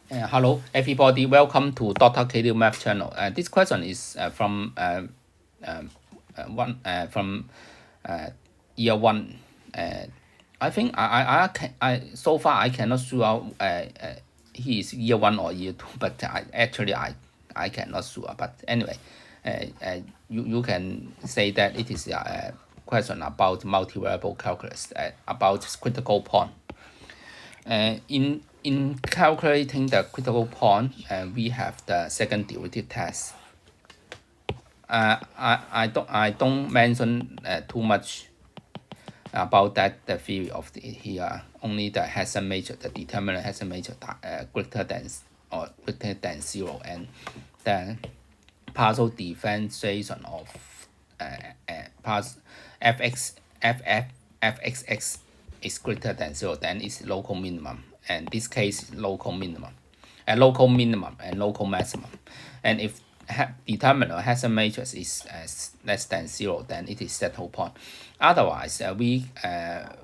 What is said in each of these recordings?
Hello everybody, welcome to Dr.K.Liu Math channel. This question is from year one. I think I so far I cannot sure out he is year one or year two, but I cannot sure. But anyway, you can say that it is a question about multivariable calculus, about critical point. In calculating the critical point, we have the second derivative test. I don't mention too much about that the theory of here. Only the Hessian major, the determinant Hessian major greater than 0, and then partial differentiation of fxx is greater than 0, then it's local minimum, and this case is local minimum and local maximum. And if determinant Hessian matrix is less than 0, then it is settled point. Otherwise, we have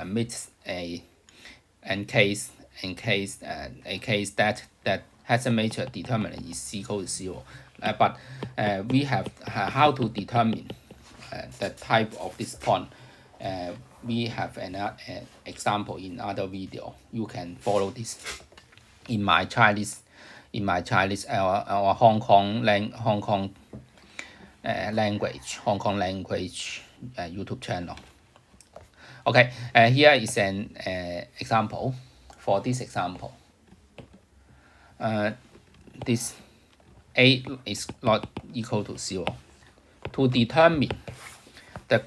missed a case that Hessian matrix determinant is equal to 0. But we have how to determine the type of this point. We have an example in other video. You can follow this in my Chinese or Hong Kong language YouTube channel. Okay, here is an example. For this example, this a is not equal to 0. To determine the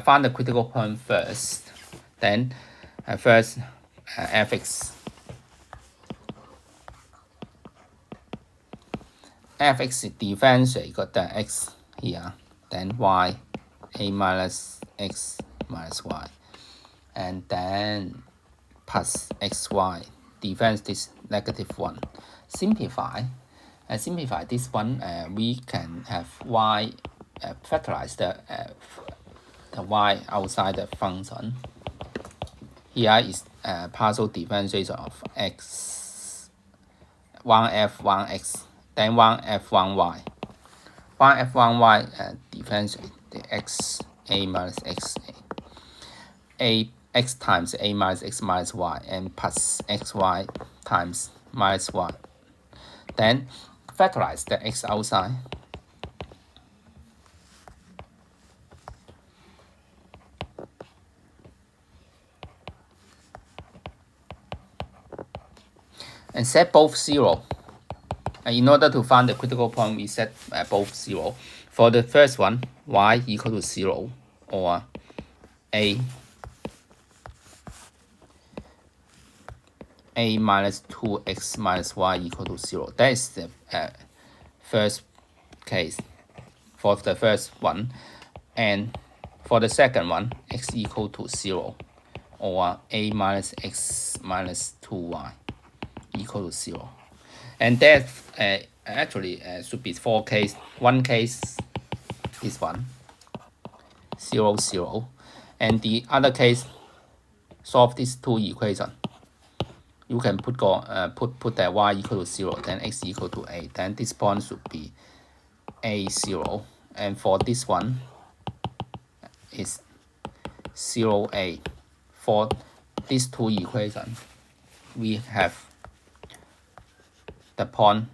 find the critical point first, then first fx differentiate got the x here, then y a minus x minus y, and then plus xy difference this -1. Simplify this one. We can have y factorize the y outside the function. Here is partial differentiation of x 1f 1x, then 1f 1y. 1f 1y differentiate the x a minus x a x times a minus x minus y, and plus xy times minus y. Then factorize the x outside. And set both 0. In order to find the critical point, we set both 0. For the first one, y equal to 0, or a minus 2x minus y equal to 0. That is the first case for the first one. And for the second one, x equal to 0, or a minus x minus 2y equal to 0. And that actually should be 4 cases. One case is 1, 0, 0. And the other case, solve these two equations. You can put that y equal to 0, then x equal to a. Then this point should be a 0. And for this one is 0a. For these two equations, we have the point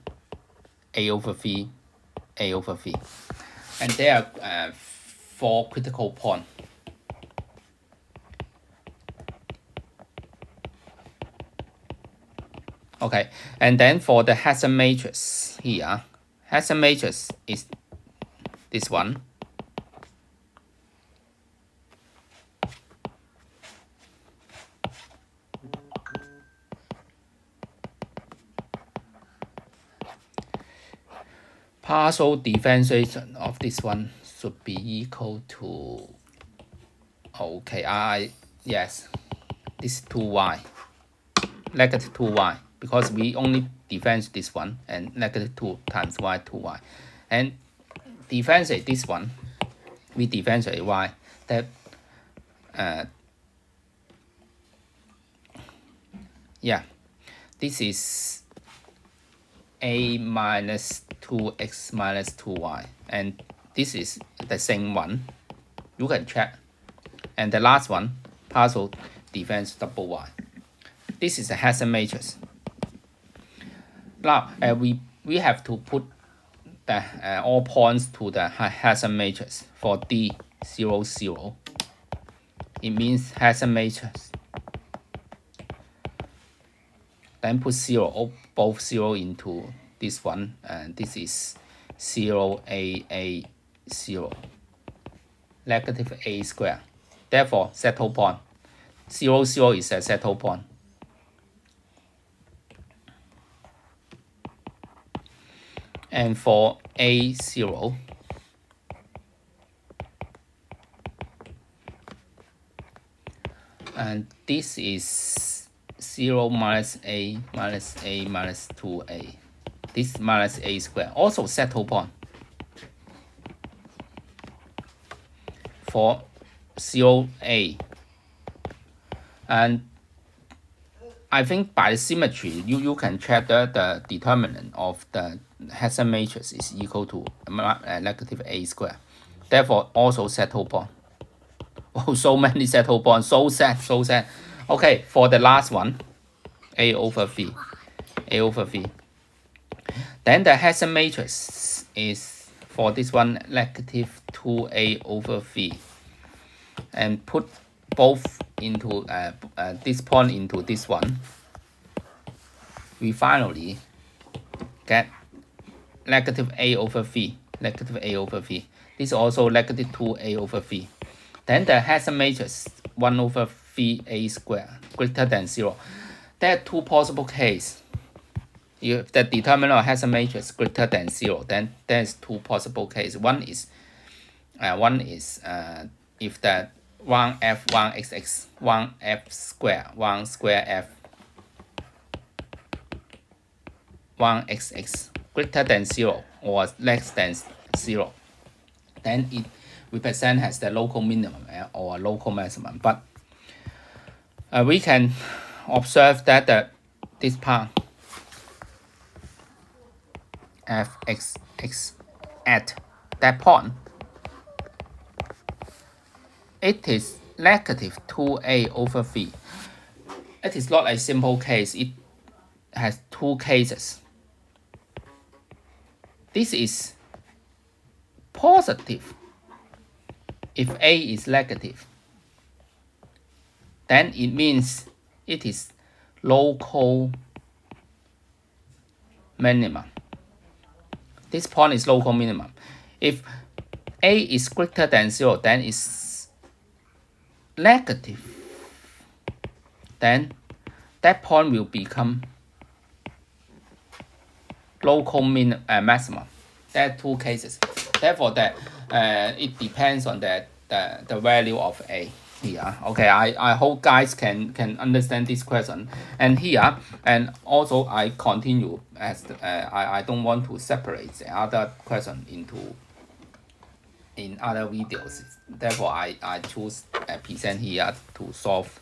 a over v, and there are 4 critical points. Okay, and then for the Hessian matrix here, Hessian matrix is this one. Partial differentiation of this one should be equal to, okay, yes, this 2y, negative 2y, because we only differentiate this one, and negative 2 times y 2y, and differentiate this one, we differentiate y, that this is a minus 2x minus 2y, and this is the same one. You can check. And the last one, partial defense double y. This is a Hessian matrix. Now we have to put the all points to the Hessian matrix for D 0, 0. It means Hessian matrix. Then put 0, both 0 into this one, and this is 0, A, 0, negative A square. Therefore, settle point. 0, 0 is a settle point. And for A 0, and this is 0 minus A minus A minus 2A. This minus A square, also settle point. For 0A. And I think by symmetry, you can check the determinant of the Hessian matrix is equal to negative A square. Therefore, also settle point. Oh, so many settle points. So sad. Okay, for the last one, A over V. Then the Hessian matrix is, for this one, negative 2A over V. And put both into this point into this one. We finally get negative A over V. This is also negative 2A over V. Then the Hessian matrix 1 over VA squared greater than 0. There are two possible cases. If the determinant of Hessian matrix greater than 0, then there's two possible cases. One is if the 1f 1xx 1f square 1 square f 1xx greater than 0 or less than 0, then it represents as the local minimum or local maximum. But we can observe that this part fxx at that point, it is negative 2A over V. It is not a simple case. It has two cases. This is positive if A is negative. Then it means it is local minimum. This point is local minimum. If A is greater than 0, then it's negative. Then that point will become local maximum. There are two cases. Therefore, it depends on the value of A here. Okay, I hope guys can understand this question. And here, and also I continue as I don't want to separate the other question in other videos. Therefore, I choose present here to solve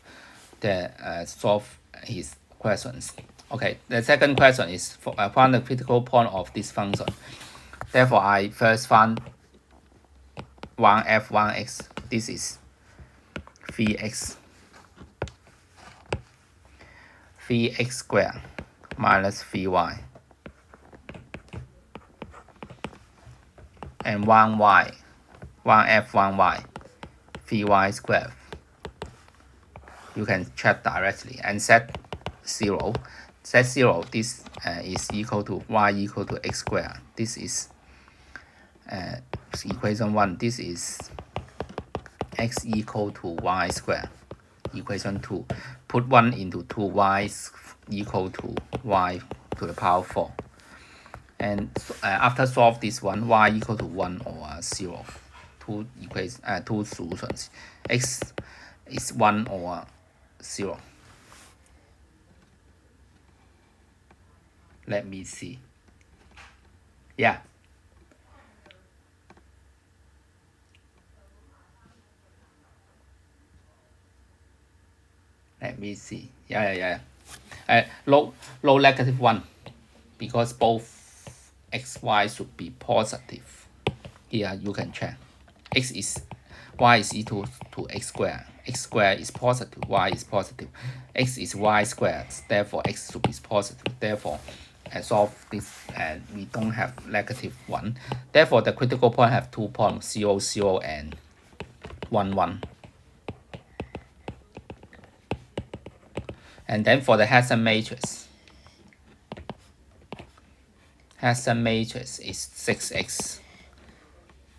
his questions. Okay, the second question is find the critical point of this function. Therefore, I first find 1f 1x. This is Vx squared minus Vy, and 1y 1f 1y Vy squared. You can check directly and set 0. Set 0, this is equal to y equal to x squared. This is equation 1. This is x equal to y squared. Equation 2. Put 1 into 2, y is equal to y to the power 4. And after solve this one, y equal to 1 or 0. Two solutions. X is 1 or 0. Let me see. Yeah. Let me see. Yeah. low -1 because both x, y should be positive. Here you can check. Y is equal to x squared. X squared is positive, y is positive. X is y squared, therefore x should be positive. Therefore, solve this and we don't have -1. Therefore, the critical point have 2 points, 0, 0, and 1, 1. And then for the Hessian matrix, Hessian matrix is 6x,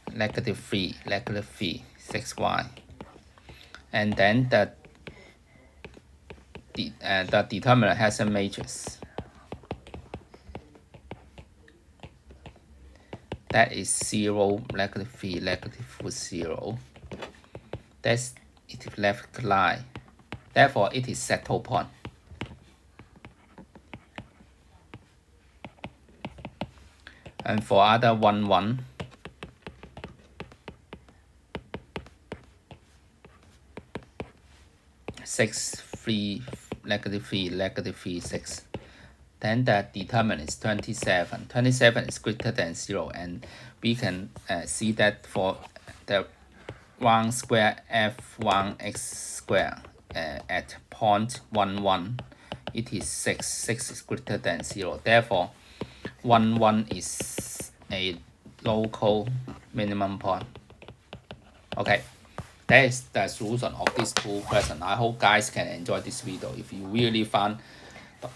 -3, -3, 6y. And then the determinant Hessian matrix, that is 0, -3, -0. That's it left line. Therefore, it is settle point. And for other 1, 1, -6, 3, -3, 6. Then the determinant is 27. 27 is greater than 0, and we can see that for the 1 square f1x squared at point 1, 1, it is 6. 6 is greater than 0. Therefore, 1, 1 is a local minimum point. Okay, that is the solution of these two questions. I hope guys can enjoy this video. If you really found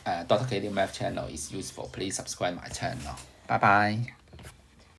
Dr. K.Liu Math channel is useful, please subscribe my channel. Bye bye.